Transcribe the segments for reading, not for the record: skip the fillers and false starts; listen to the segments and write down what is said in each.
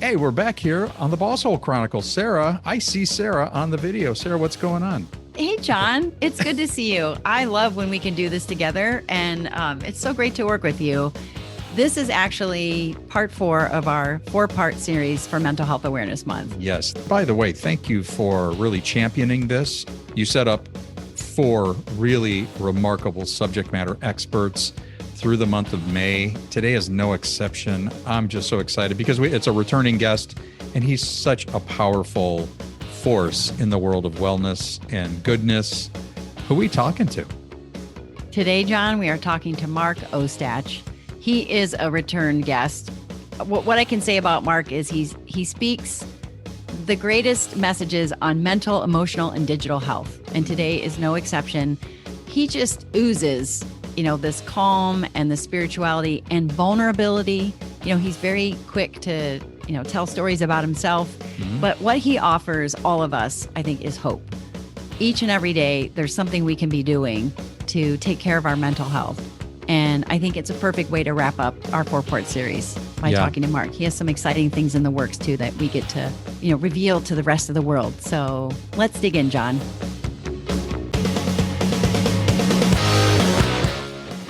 Hey, we're back here on the Boss Hole Chronicles. Sarah, I see Sarah on the video. Sarah, what's going on? Hey, John. It's good to see you. I love when we can do this together, and it's so great to work with you. This is actually part 4 of our 4-part series for Mental Health Awareness Month. Yes. By the way, thank you for really championing this. You set up 4 really remarkable subject matter experts through the month of May. Today is no exception. I'm just so excited because it's a returning guest, and he's such a powerful force in the world of wellness and goodness. Who are we talking to? Today, John, we are talking to Mark Ostach. He is a return guest. What I can say about Mark is he speaks the greatest messages on mental, emotional, and digital health. And today is no exception. He just oozes, this calm and the spirituality and vulnerability. He's very quick to, tell stories about himself. Mm-hmm. But what he offers all of us, I think, is hope. Each and every day, there's something we can be doing to take care of our mental health. And I think it's a perfect way to wrap up our 4-part series by talking to Mark. He has some exciting things in the works, too, that we get to, reveal to the rest of the world. So let's dig in, John.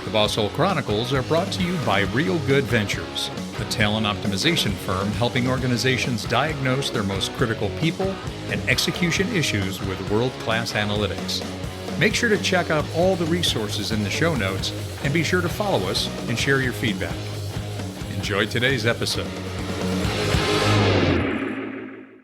The Boss Hole Chronicles are brought to you by Real Good Ventures, a talent optimization firm helping organizations diagnose their most critical people and execution issues with world-class analytics. Make sure to check out all the resources in the show notes and be sure to follow us and share your feedback. Enjoy today's episode.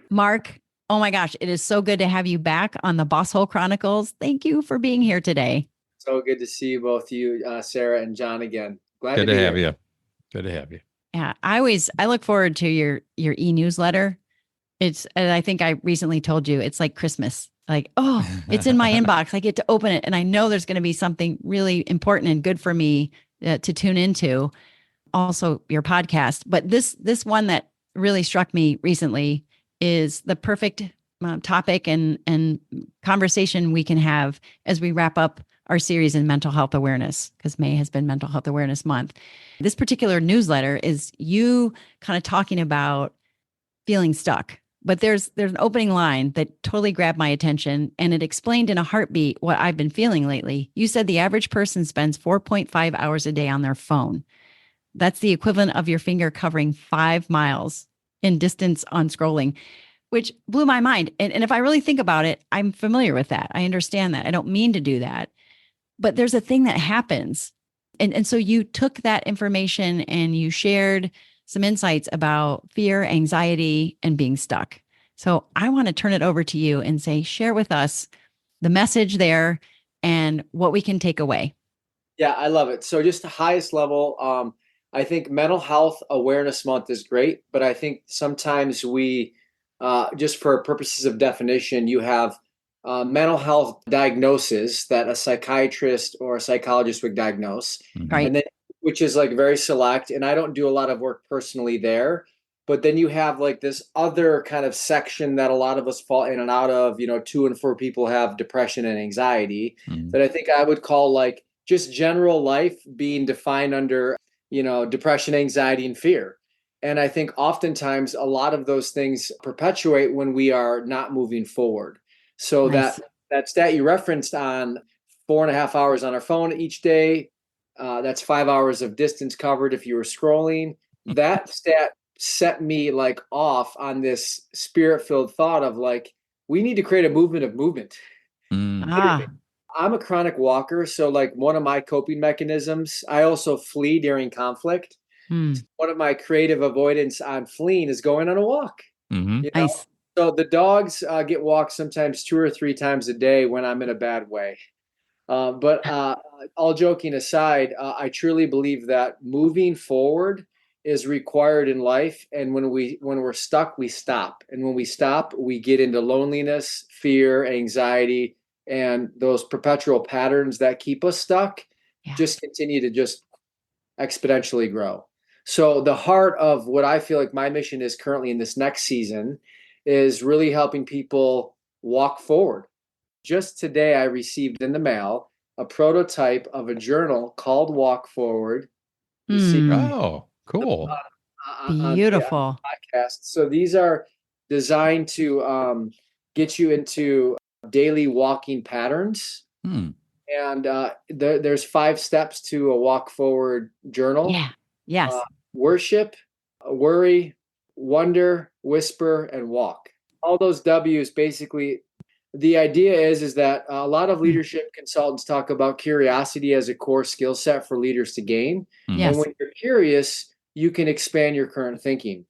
Mark, oh my gosh, it is so good to have you back on the Boss Hole Chronicles. Thank you for being here today. So good to see both you, Sarah and John, again. Glad to have you. Good to have you. Yeah, I look forward to your e-newsletter. And I think I recently told you it's like Christmas. Like, oh, it's in my inbox. I get to open it, and I know there's going to be something really important and good for me to tune into. Also, your podcast, but this one that really struck me recently is the perfect topic and conversation we can have as we wrap up our series in mental health awareness, because May has been Mental Health Awareness Month. This particular newsletter is you kind of talking about feeling stuck. But there's an opening line that totally grabbed my attention, and it explained in a heartbeat what I've been feeling lately. You said the average person spends 4.5 hours a day on their phone. That's the equivalent of your finger covering 5 miles in distance on scrolling, which blew my mind. And if I really think about it, I'm familiar with that. I understand that. I don't mean to do that. But there's a thing that happens. And so you took that information and you shared some insights about fear, anxiety, and being stuck. So I want to turn it over to you and say, share with us the message there and what we can take away. Yeah, I love it. So just the highest level, I think Mental Health Awareness Month is great, but I think sometimes we, just for purposes of definition, you have mental health diagnosis that a psychiatrist or a psychologist would diagnose. Right. And then, which is like very select. And I don't do a lot of work personally there. But then you have like this other kind of section that a lot of us fall in and out of. 2 in 4 people have depression and anxiety that I think I would call like just general life being defined under, depression, anxiety, and fear. And I think oftentimes a lot of those things perpetuate when we are not moving forward. So Nice. that stat you referenced on 4.5 hours on our phone each day, that's 5 hours of distance covered if you were scrolling. That stat set me like off on this spirit-filled thought of like, we need to create a movement of movement. I'm a chronic walker. So like one of my coping mechanisms, I also flee during conflict. One of my creative avoidance on fleeing is going on a walk. Nice. So the dogs get walked sometimes 2 or 3 times a day when I'm in a bad way. But all joking aside, I truly believe that moving forward is required in life. And when we're stuck, we stop. And when we stop, we get into loneliness, fear, anxiety, and those perpetual patterns that keep us stuck just continue to just exponentially grow. So the heart of what I feel like my mission is currently in this next season is really helping people walk forward. Just today, I received in the mail a prototype of a journal called Walk Forward. Oh, cool. on the Beautiful. podcast. So these are designed to get you into daily walking patterns. Hmm. And there's 5 steps to a walk forward journal. Yeah. Yes. Worship, worry, wonder, whisper, and walk. All those W's basically. The idea is that a lot of Mm. leadership consultants talk about curiosity as a core skill set for leaders to gain. Mhm. And Yes. when you're curious, you can expand your current thinking.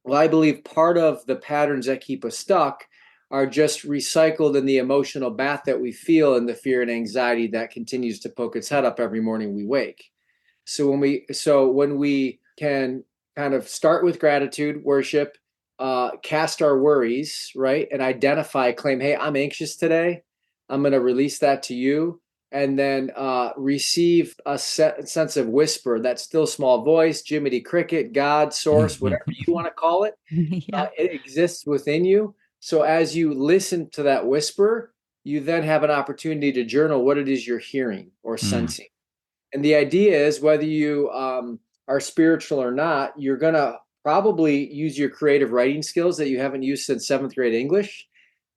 Well, I believe part of the patterns that keep us stuck are just recycled in the emotional bath that we feel and the fear and anxiety that continues to poke its head up every morning we wake. So when we can kind of start with gratitude, worship, cast our worries, right, and identify, claim, hey, I'm anxious today. I'm going to release that to you, and then receive a sense of whisper, that still small voice, Jiminy Cricket, God, Source, whatever you want to call it. Yeah. It exists within you. So as you listen to that whisper, you then have an opportunity to journal what it is you're hearing or sensing. And the idea is whether you are spiritual or not, you're going to probably use your creative writing skills that you haven't used since 7th grade English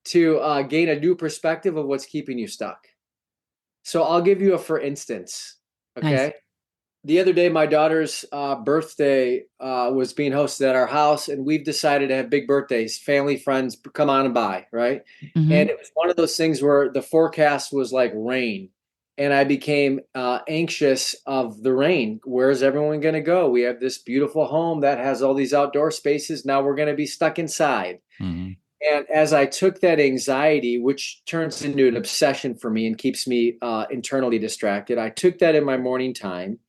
to gain a new perspective of what's keeping you stuck. So I'll give you a for instance. Nice. Okay. The other day, my daughter's birthday was being hosted at our house, and we've decided to have big birthdays. Family, friends, come on and by, right? Hmm. And it was one of those things where the forecast was like rain, and I became anxious of the rain. Where's everyone going to go? We have this beautiful home that has all these outdoor spaces. Now we're going to be stuck inside. Mhm. And as I took that anxiety, which turns into an obsession for me and keeps me internally distracted, I took that in my morning time.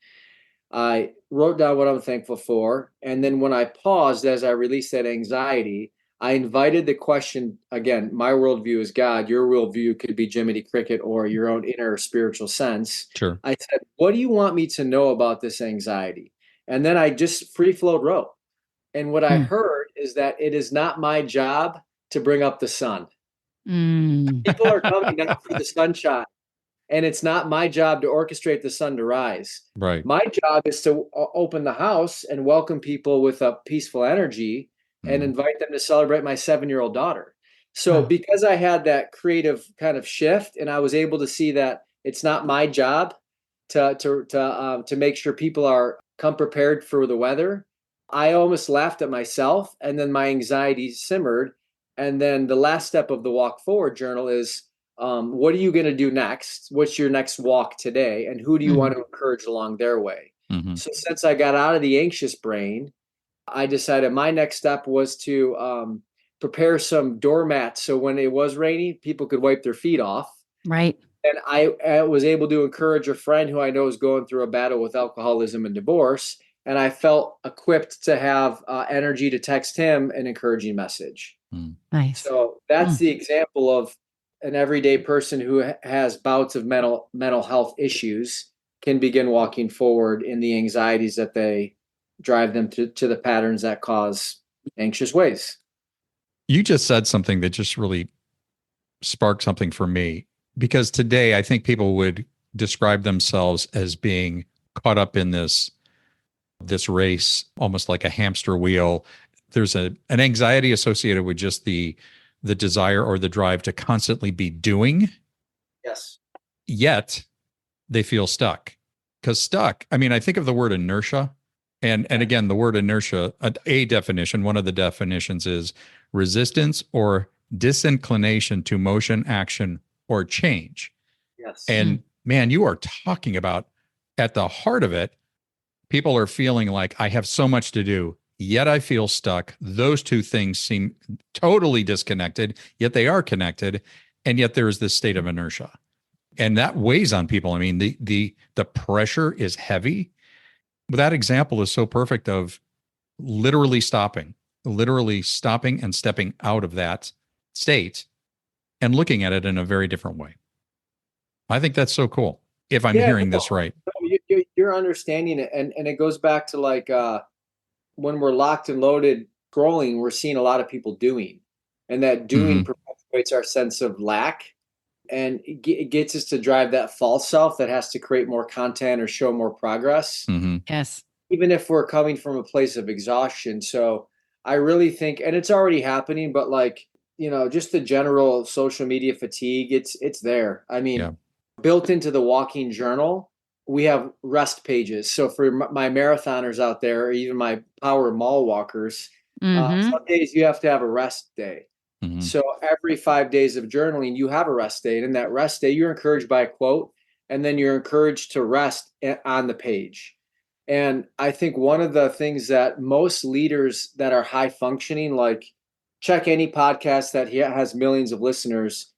I wrote down what I'm thankful for. And then when I paused as I released that anxiety, I invited the question again. My worldview is God. Your worldview could be Jiminy Cricket or your own inner spiritual sense. Sure. I said, what do you want me to know about this anxiety? And then I just free flowed wrote. And what I Mm. heard is that it is not my job to bring up the sun. Mm. People are coming down for the sunshine, and it's not my job to orchestrate the sun to rise. Right. My job is to open the house and welcome people with a peaceful energy and Mhm. invite them to celebrate my 7-year-old daughter. So Wow. because I had that creative kind of shift, and I was able to see that it's not my job to make sure people are come prepared for the weather, I almost laughed at myself, and then my anxiety simmered. And then the last step of the walk forward journal is, what are you going to do next? What's your next walk today? And who do you Mhm. want to encourage along their way? Mhm. So since I got out of the anxious brain, I decided my next step was to prepare some doormats. So when it was rainy, people could wipe their feet off. Right. And I was able to encourage a friend who I know is going through a battle with alcoholism and divorce. And I felt equipped to have energy to text him an encouraging message. Mm. Nice. So that's Mm. the example of an everyday person who has bouts of mental health issues can begin walking forward in the anxieties that they drive them to the patterns that cause anxious ways. You just said something that just really sparked something for me because today I think people would describe themselves as being caught up in this race, almost like a hamster wheel. There's an anxiety associated with just the desire or the drive to constantly be doing, Yes. yet they feel stuck. Because stuck, I mean, I think of the word inertia. And again, the word inertia, a definition, one of the definitions is resistance or disinclination to motion, action, or change. Yes. And man, you are talking about at the heart of it, people are feeling like I have so much to do, yet I feel stuck. Those two things seem totally disconnected, yet they are connected. And yet there is this state of inertia. And that weighs on people. I mean, the pressure is heavy. But that example is so perfect of literally stopping and stepping out of that state and looking at it in a very different way. I think that's so cool. If I'm Yeah, hearing no, this right. no, you're understanding it, and it goes back to like when we're locked and loaded scrolling, we're seeing a lot of people doing, and that doing Mm-hmm. perpetuates our sense of lack, and it gets us to drive that false self that has to create more content or show more progress. Mm-hmm. Yes. even if we're coming from a place of exhaustion. So I really think, and it's already happening, but like, just the general social media fatigue, it's there. I mean, Yeah. built into the walking journal, we have rest pages. So for my marathoners out there, or even my power mall walkers, Mm-hmm. some days you have to have a rest day. Hmm. So every 5 days of journaling, you have a rest day. And in that rest day, you're encouraged by a quote, and then you're encouraged to rest on the page. And I think one of the things that most leaders that are high functioning, like check any podcast that has millions of listeners,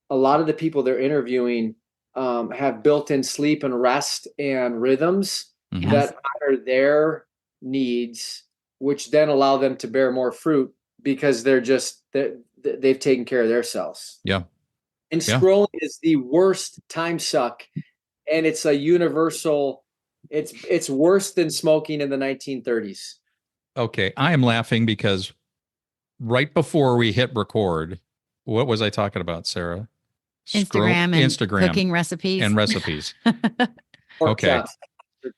a lot of the people they're interviewing have built-in sleep and rest and rhythms Hmm. that honor their needs, which then allow them to bear more fruit because they've taken care of themselves. Yeah. And Yeah. scrolling is the worst time suck, and it's a universal. It's worse than smoking in the 1930s. Okay. I am laughing because right before we hit record, what was I talking about, Sarah? Instagram and Instagram cooking recipes. and recipes. Pork Okay. chops.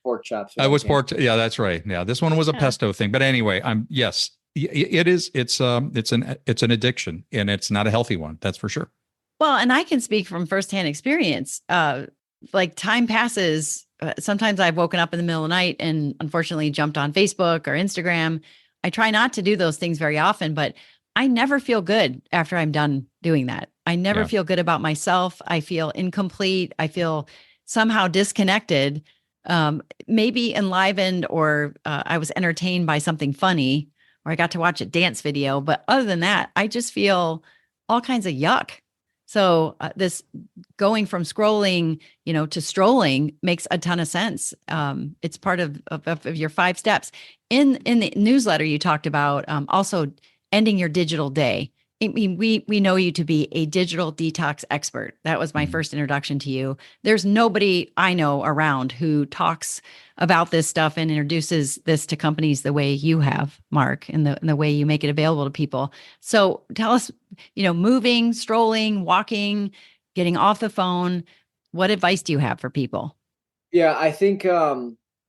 Pork chops. I was pork. Yeah, that's right. Yeah, this one was a Yeah. pesto thing. But anyway, yes, it is. It's an addiction, and it's not a healthy one. That's for sure. Well, and I can speak from firsthand experience. Like time passes. Sometimes I've woken up in the middle of the night and unfortunately jumped on Facebook or Instagram. I try not to do those things very often, but I never feel good after I'm done doing that. I never Yeah. feel good about myself. I feel incomplete. I feel somehow disconnected, maybe enlivened, or I was entertained by something funny, or I got to watch a dance video. But other than that, I just feel all kinds of yuck. So this going from scrolling, to strolling makes a ton of sense. It's part of your 5 steps. In the newsletter, you talked about also ending your digital day. I mean, we know you to be a digital detox expert. That was my first introduction to you. There's nobody I know around who talks about this stuff and introduces this to companies the way you have, Mark, and the way you make it available to people. So tell us, moving, strolling, walking, getting off the phone. What advice do you have for people? Yeah, I think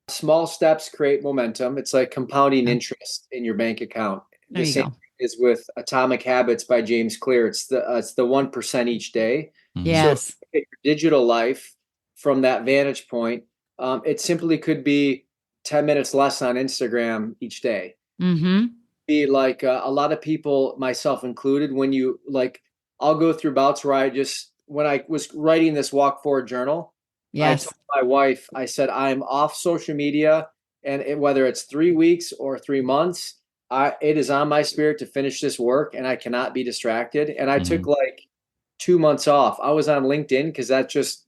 small steps create momentum. It's like compounding Yeah. interest in your bank account. There The you same go. is with Atomic Habits by James Clear. It's the 1% each day. Mhm. So if Yes. you look at your digital life from that vantage point, it simply could be 10 minutes less on Instagram each day. Mm-hmm. Be like a lot of people, myself included, when you like, I'll go through bouts where when I was writing this walk forward journal, I Yes. told my wife, I said, I'm off social media, and whether it's 3 weeks or 3 months, it is on my spirit to finish this work, and I cannot be distracted. And I took Mhm. like 2 months off. I was on LinkedIn because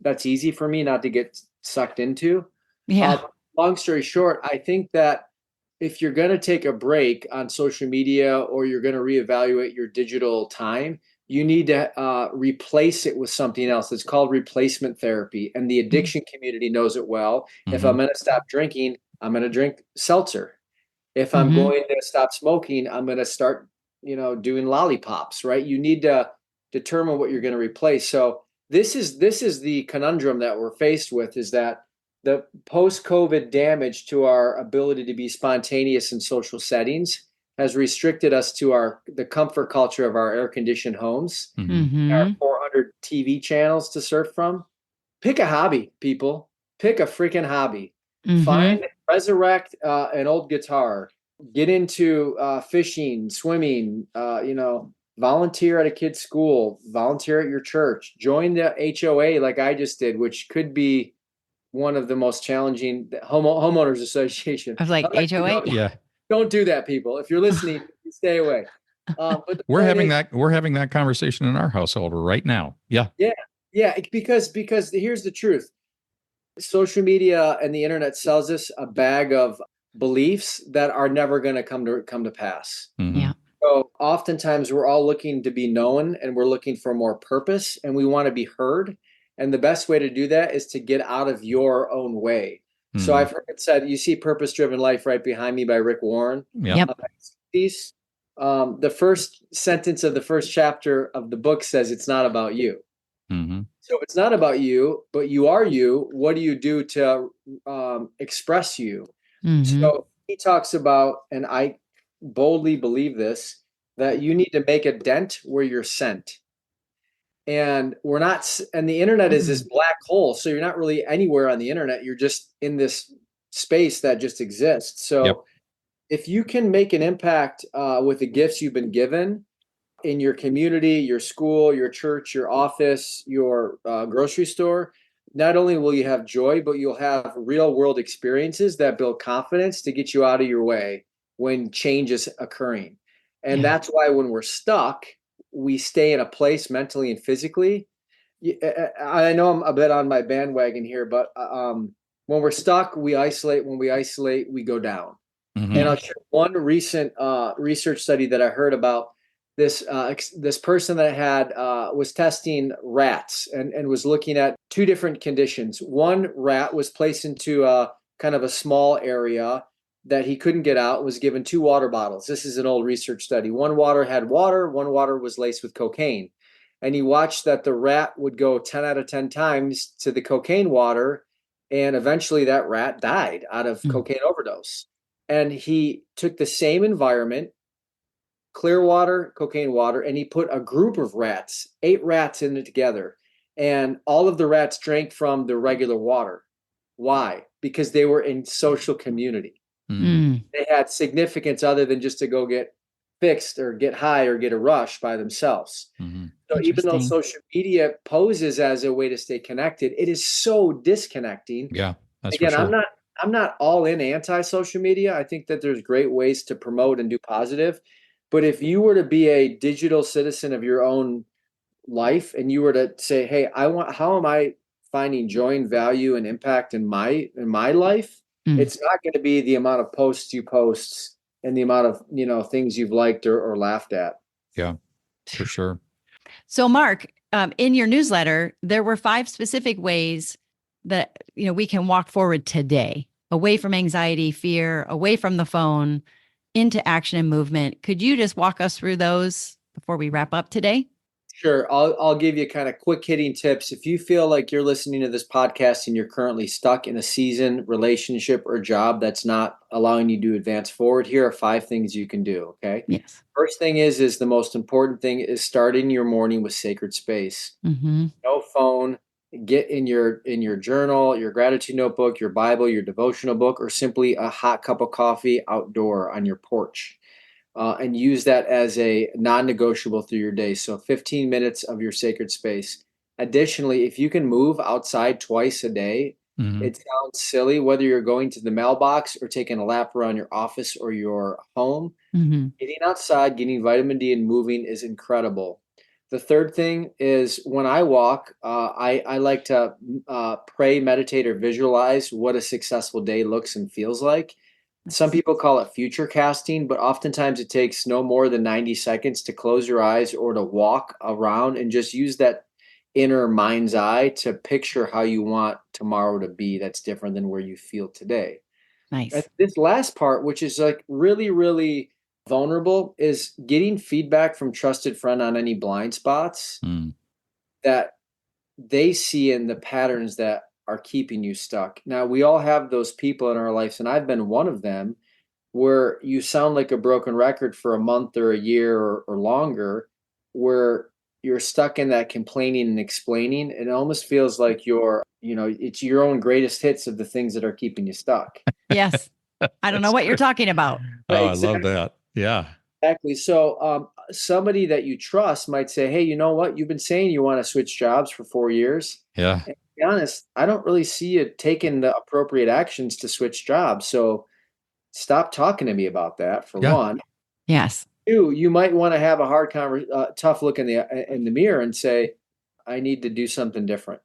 that's easy for me not to get sucked into. Yeah. Long story short, I think that if you're going to take a break on social media or you're going to reevaluate your digital time, you need to replace it with something else. It's called replacement therapy. And the addiction community knows it well. If I'm Mhm. going to stop drinking, I'm going to drink seltzer. If I'm Mm-hmm. going to stop smoking, I'm going to start, doing lollipops, right? You need to determine what you're going to replace. So this is the conundrum that we're faced with, is that the post-COVID damage to our ability to be spontaneous in social settings has restricted us to the comfort culture of our air-conditioned homes, Mhm. our Mm-hmm. 400 TV channels to surf from. Pick a hobby, people. Pick a freaking hobby. Mm-hmm. Resurrect an old guitar. Get into fishing, swimming. Volunteer at a kid's school. Volunteer at your church. Join the HOA like I just did, which could be one of the most challenging homeowners association. I was like, HOA. Yeah, Don't do that, people. If you're listening, stay away. But the we're point having is, that conversation in our household right now. Yeah. yeah, because here's the truth. Social media and the internet sells us a bag of beliefs that are never going to come to pass. Mhm. Yeah. So oftentimes we're all looking to be known, and we're looking for more purpose, and we want to be heard. And the best way to do that is to get out of your own way. So Mhm. I've heard it said, you see Purpose Driven Life right behind me by Rick Warren. Yeah. Yep. Piece. The first sentence of the first chapter of the book says it's not about you. Mhm. So it's not about you, but you are you. What do you do to express you? Mm-hmm. So he talks about, and I boldly believe this, that you need to make a dent where you're sent. And we're not, and the internet is this black hole. So you're not really anywhere on the internet. You're just in this space that just exists. Yep. So if you can make an impact with the gifts you've been given in your community, your school, your church, your office, your grocery store, not only will you have joy, but you'll have real world experiences that build confidence to get you out of your way when change is occurring. And Yeah. that's why when we're stuck, we stay in a place mentally and physically. I know I'm a bit on my bandwagon here, but when we're stuck, we isolate. When we isolate, we go down. Mm-hmm. And I'll Yes. share one recent research study that I heard about. This person that had was testing rats and was looking at two different conditions. One rat was placed into a kind of a small area that he couldn't get out, was given two water bottles. This is an old research study. One water had water, one water was laced with cocaine. And he watched that the rat would go 10 out of 10 times to the cocaine water. And eventually that rat died out of cocaine overdose. And he took the same environment, clear water, cocaine water, and he put a group of rats, 8 rats in it together. And all of the rats drank from the regular water. Why? Because they were in social community. Mm. They had significance other than just to go get fixed or get high or get a rush by themselves. Mm-hmm. So even though Interesting. social media poses as a way to stay connected, it is so disconnecting. Yeah, that's Again, for sure. I'm not all in anti-social media. I think that there's great ways to promote and do positive. But if you were to be a digital citizen of your own life and you were to say, hey, how am I finding joy and value and impact in my life? Mm. It's not going to be the amount of posts you post and the amount of things you've liked or laughed at. Yeah, for sure. So, Mark, in your newsletter, there were 5 specific ways that we can walk forward today, away from anxiety, fear, away from the phone, into action and movement. Could you just walk us through those before we wrap up today? Sure. I'll give you kind of quick hitting tips. If you feel like you're listening to this podcast and you're currently stuck in a season, relationship, or job that's not allowing you to advance forward, here are 5 things you can do. Okay. Yes. First thing is the most important thing is starting your morning with sacred space. Mm-hmm. No phone. Get in your journal, your gratitude notebook, your Bible, your devotional book, or simply a hot cup of coffee outdoor on your porch. And use that as a non-negotiable through your day. So 15 minutes of your sacred space. Additionally, if you can move outside twice a day, Mm-hmm. it sounds silly, whether you're going to the mailbox or taking a lap around your office or your home. Mm-hmm. Getting outside, getting vitamin D and moving is incredible. The third thing is when I walk, I like to pray, meditate, or visualize what a successful day looks and feels like. Some people call it future casting, but oftentimes it takes no more than 90 seconds to close your eyes or to walk around and just use that inner mind's eye to picture how you want tomorrow to be that's different than where you feel today. And Nice. this last part, which is like really, really vulnerable, is getting feedback from trusted friend on any blind spots Mm. that they see in the patterns that are keeping you stuck. Now, we all have those people in our lives, and I've been one of them, where you sound like a broken record for a month or a year or longer, where you're stuck in that complaining and explaining. It almost feels like it's your own greatest hits of the things that are keeping you stuck. Yes. I don't know That's what you're great. talking about. Oh, I Exactly. love that. Yeah. Exactly. So somebody that you trust might say, hey, you know what? You've been saying you want to switch jobs for 4 years. Yeah. And to be honest, I don't really see you taking the appropriate actions to switch jobs. So stop talking to me about that, for Yeah. one. Yes. 2, you might want to have a tough look in the mirror and say, I need to do something different.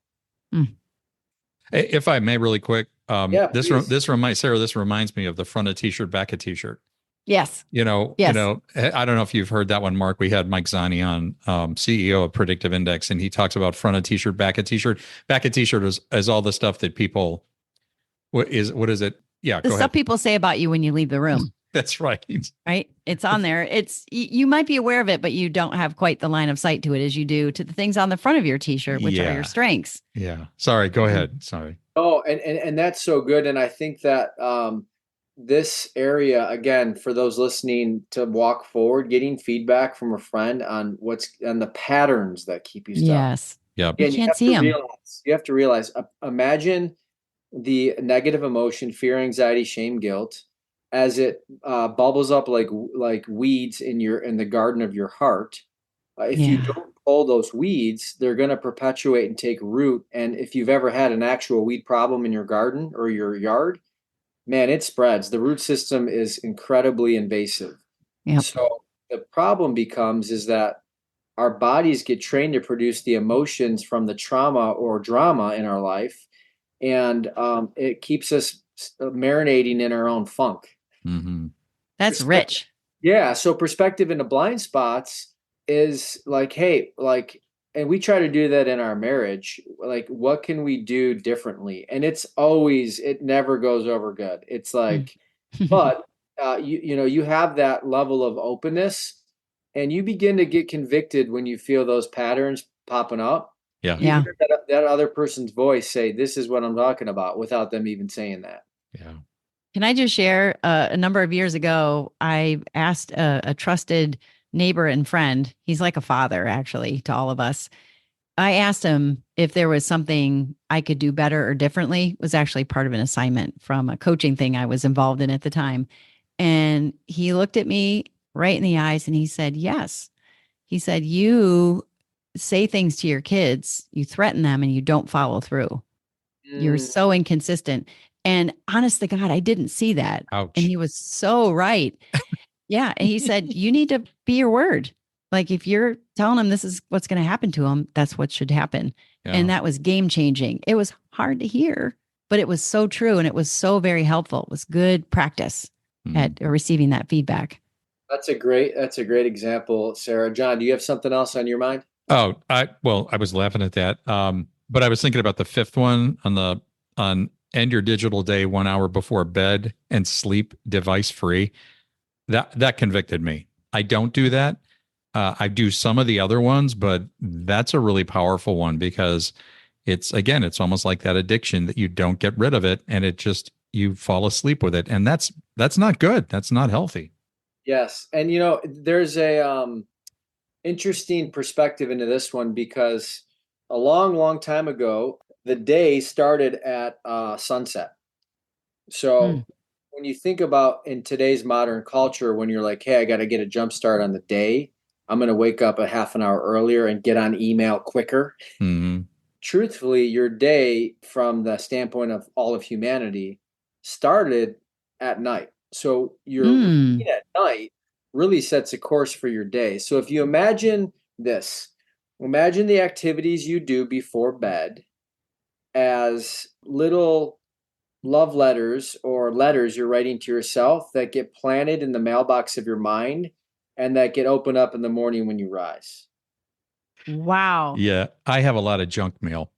If I may, really quick, Yeah, please. this reminds me of the front of t-shirt, back of t-shirt. Yes. Yes. I don't know if you've heard that one, Mark. We had Mike Zani on, CEO of Predictive Index, and he talks about front of t-shirt, back of t-shirt. Back of t-shirt is all the stuff that people. What is it? Yeah, The go stuff ahead. people say about you when you leave the room, That's right. right? It's on there. You might be aware of it, but you don't have quite the line of sight to it as you do to the things on the front of your t-shirt, which are Yeah. your strengths. Yeah. Sorry. Go ahead. Sorry. Oh, and that's so good. And I think that this area, again, for those listening, to walk forward, getting feedback from a friend on what's on the patterns that keep you stuck. Yes. Yep. You Again, can't see them. you have to realize, imagine the negative emotion, fear, anxiety, shame, guilt, as it bubbles up like weeds in the garden of your heart. If you Yeah. don't pull those weeds, they're going to perpetuate and take root. And if you've ever had an actual weed problem in your garden or your yard, man, it spreads. The root system is incredibly invasive. Yep. So the problem becomes is that our bodies get trained to produce the emotions from the trauma or drama in our life, and it keeps us marinating in our own funk. Mm-hmm. That's rich. Yeah, so perspective into blind spots is like, hey, like, and we try to do that in our marriage. Like, what can we do differently? And it never goes over good. It's Mm. like, but you have that level of openness, and you begin to get convicted when you feel those patterns popping up. Yeah. You Yeah. hear that other person's voice say, "This is what I'm talking about," without them even saying that. Yeah. Can I just share a number of years ago, I asked a trusted neighbor and friend, he's like a father actually to all of us. I asked him if there was something I could do better or differently. It was actually part of an assignment from a coaching thing I was involved in at the time. And he looked at me right in the eyes and he said, "Yes." He said, "You say things to your kids, you threaten them, and you don't follow through. You're Mm, so inconsistent." And honest to God, I didn't see that. And Ouch. he was so right. Yeah. And he said, "You need to be your word. Like if you're telling them this is what's going to happen to them, that's what should happen." Yeah. And that was game changing. It was hard to hear, but it was so true. And it was so very helpful. It was good practice at Mm. receiving that feedback. that's a great example, Sarah. John, do you have something else on your mind? I was laughing at that. But I was thinking about the fifth one on end your digital day 1 hour before bed and sleep device free. That convicted me. I don't do that. I do some of the other ones, but that's a really powerful one because it's almost like that addiction that you don't get rid of it and you fall asleep with it. And that's not good. That's not healthy. Yes, and there's a interesting perspective into this one because a long, long time ago, the day started at sunset. Mm. So when you think about in today's modern culture, when you're like, "Hey, I got to get a jump start on the day," I'm going to wake up a half an hour earlier and get on email quicker. Hmm. Truthfully, your day from the standpoint of all of humanity started at night. So your Mm. routine at night really sets a course for your day. So if you imagine this, imagine the activities you do before bed as little love letters or letters you're writing to yourself that get planted in the mailbox of your mind and that get opened up in the morning when you rise. Wow. Yeah. I have a lot of junk mail.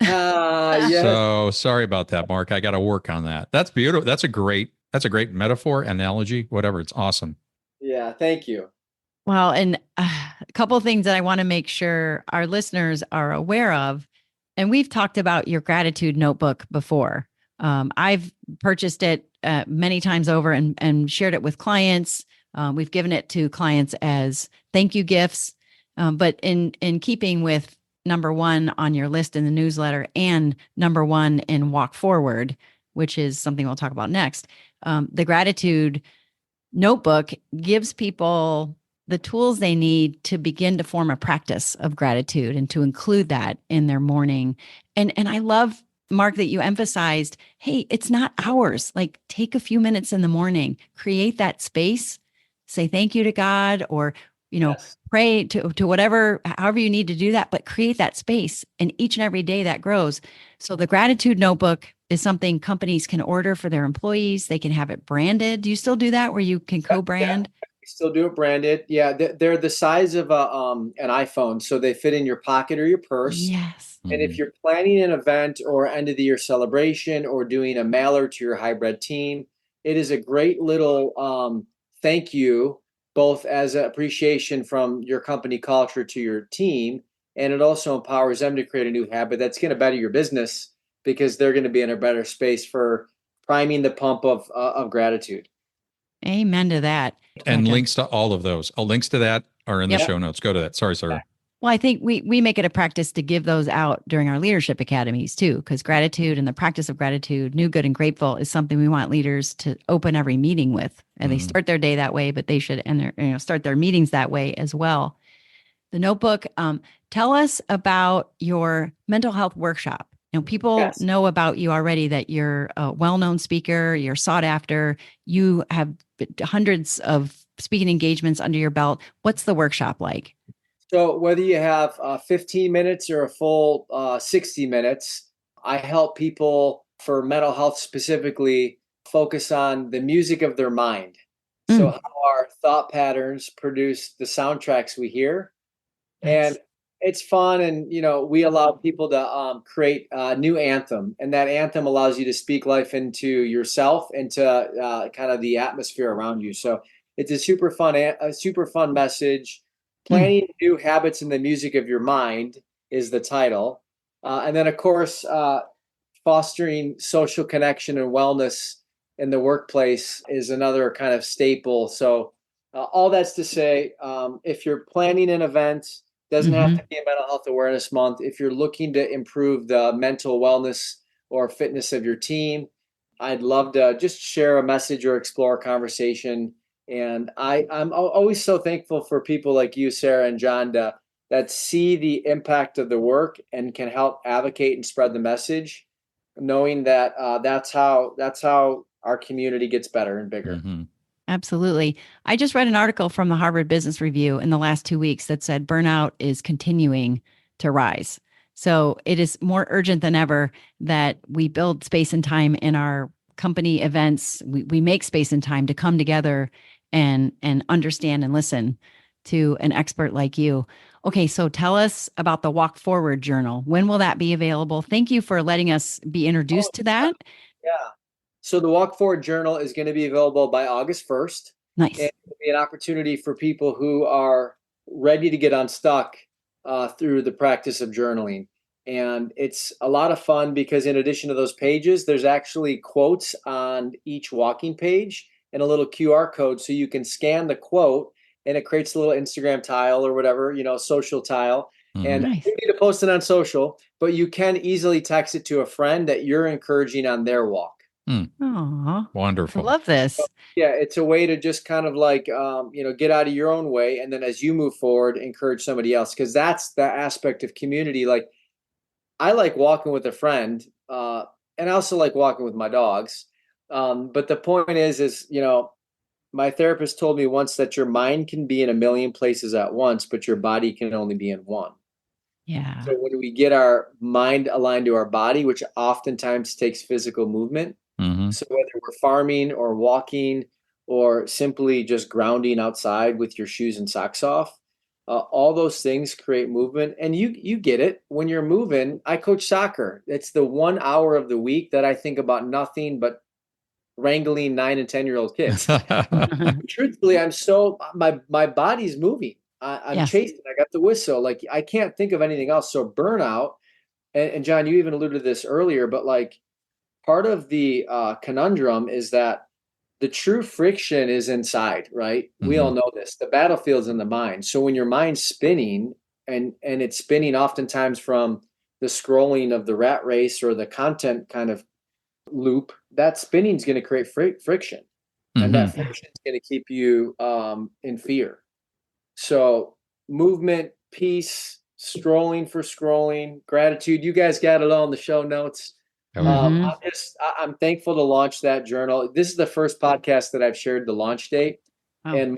Yes. So sorry about that, Mark. I got to work on that. That's beautiful. That's a great metaphor, analogy, whatever. It's awesome. Yeah. Thank you. Well, and a couple of things that I want to make sure our listeners are aware of. And we've talked about your gratitude notebook before. I've purchased it many times over and shared it with clients. We've given it to clients as thank you gifts. But in keeping with number one on your list in the newsletter and number one in Walk Forward, which is something we'll talk about next, the gratitude notebook gives people the tools they need to begin to form a practice of gratitude and to include that in their morning. And I love, Mark, that you emphasized, hey, it's not ours. Like take a few minutes in the morning, create that space, say thank you to God, or Yes. pray to whatever, however you need to do that, but create that space. And each and every day that grows. So the gratitude notebook is something companies can order for their employees. They can have it branded. Do you still do that where you can Yeah, co-brand? we still do it branded. Yeah, they're the size of an iPhone, so they fit in your pocket or your purse. Yes. And if Mhm. you're planning an event or end of the year celebration or doing a mailer to your hybrid team, it is a great little thank you, both as an appreciation from your company culture to your team, and it also empowers them to create a new habit that's going to better your business because they're going to be in a better space for priming the pump of gratitude. Amen to that. And Like links to all of those. Links to that are in the Yep. show notes. Go to that. Sorry, sir. Well, I think we make it a practice to give those out during our leadership academies too, because gratitude and the practice of gratitude, new, good, and grateful, is something we want leaders to open every meeting with. And they start their day that way, but they should start their meetings that way as well. The notebook. Tell us about your mental health workshop. People Yes. know about you already, that you're a well-known speaker, you're sought after, you have hundreds of speaking engagements under your belt. What's the workshop like? So whether you have 15 minutes or a full 60 minutes, I help people for mental health specifically focus on the music of their mind. So how our thought patterns produce the soundtracks we hear. Nice. And it's fun. And, we allow people to create a new anthem. And that anthem allows you to speak life into yourself and to kind of the atmosphere around you. So it's a super fun message. Planning new habits in the music of your mind is the title. And then, of course, fostering social connection and wellness in the workplace is another kind of staple. So all that's to say, if you're planning an event, doesn't have to be a mental health awareness month. If you're looking to improve the mental wellness or fitness of your team, I'd love to just share a message or explore a conversation. And I'm always so thankful for people like you, Sarah and John, that see the impact of the work and can help advocate and spread the message, knowing that that's how our community gets better and bigger. Absolutely. I just read an article from the Harvard Business Review in the last 2 weeks that said burnout is continuing to rise. So it is more urgent than ever that we build space and time in our company events. We make space and time to come together and understand and listen to an expert like you. Okay, so tell us about the Walk Forward Journal. When will that be available? Thank you for letting us be introduced to that. Yeah. So the Walk Forward Journal is going to be available by August 1st. Nice. And it'll be an opportunity for people who are ready to get unstuck through the practice of journaling. And it's a lot of fun because in addition to those pages, there's actually quotes on each walking page and a little QR code. So you can scan the quote and it creates a little Instagram tile or whatever, social tile. And Nice. you need to post it on social, but you can easily text it to a friend that you're encouraging on their walk. Aw, Wonderful. I love this. Yeah, it's a way to just kind of like, get out of your own way. And then as you move forward, encourage somebody else. Because that's the aspect of community. Like, I like walking with a friend, and I also like walking with my dogs. But the point is, my therapist told me once that your mind can be in a million places at once, but your body can only be in one. Yeah. So when we get our mind aligned to our body, which oftentimes takes physical movement, so whether we're farming or walking or simply just grounding outside with your shoes and socks off, all those things create movement. And you get it when you're moving. I coach soccer. It's the 1 hour of the week that I think about nothing but wrangling 9 and 10-year-old kids. Truthfully, my body's moving. I'm Yes. chasing. I got the whistle. Like I can't think of anything else. So burnout, and John, you even alluded to this earlier, but like part of the conundrum is that the true friction is inside, right? We all know this. The battlefield's in the mind. So when your mind's spinning and it's spinning oftentimes from the scrolling of the rat race or the content kind of loop, that spinning is going to create friction. And that friction is going to keep you in fear. So movement, peace, scrolling for scrolling, gratitude. You guys got it all in the show notes. I'm thankful to launch that journal. This is the first podcast that I've shared the launch date. Wow. And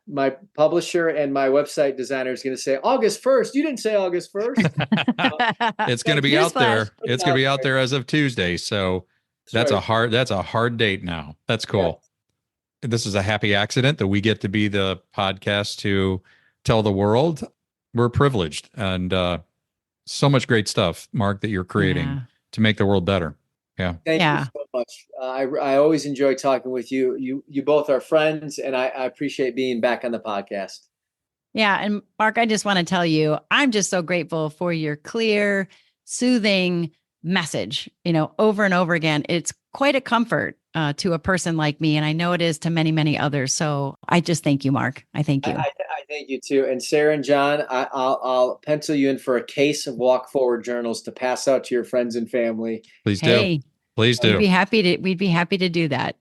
my publisher and my website designer is going to say August 1st. You didn't say August 1st. It's going to be out there. It's going to be out there as of Tuesday. So that's a hard date now. That's cool. Yeah. This is a happy accident that we get to be the podcast to tell the world. We're privileged, and so much great stuff, Mark, that you're creating to make the world better. Yeah. Thank you so much. I always enjoy talking with you. You both are friends, and I appreciate being back on the podcast. Yeah. And Mark, I just want to tell you, I'm just so grateful for your clear, soothing, message, over and over again. It's quite a comfort to a person like me. And I know it is to many, many others. So I just thank you, Mark. I thank you. I thank you too. And Sarah and John, I'll pencil you in for a case of Walk Forward journals to pass out to your friends and family. Please do. Please do. We'd be happy to do that.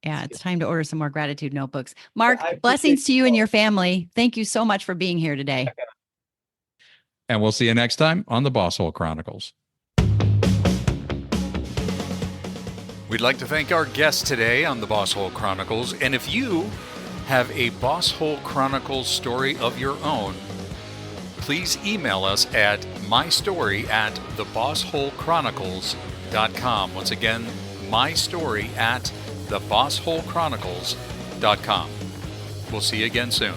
Yeah, it's time to order some more gratitude notebooks. Mark, blessings to you and your family. Thank you so much for being here today. And we'll see you next time on the Boss Hole Chronicles. We'd like to thank our guests today on the Boss Hole Chronicles. And if you have a Boss Hole Chronicles story of your own, please email us at mystory@thebossholechronicles.com. Once again, mystory@thebossholechronicles.com. We'll see you again soon.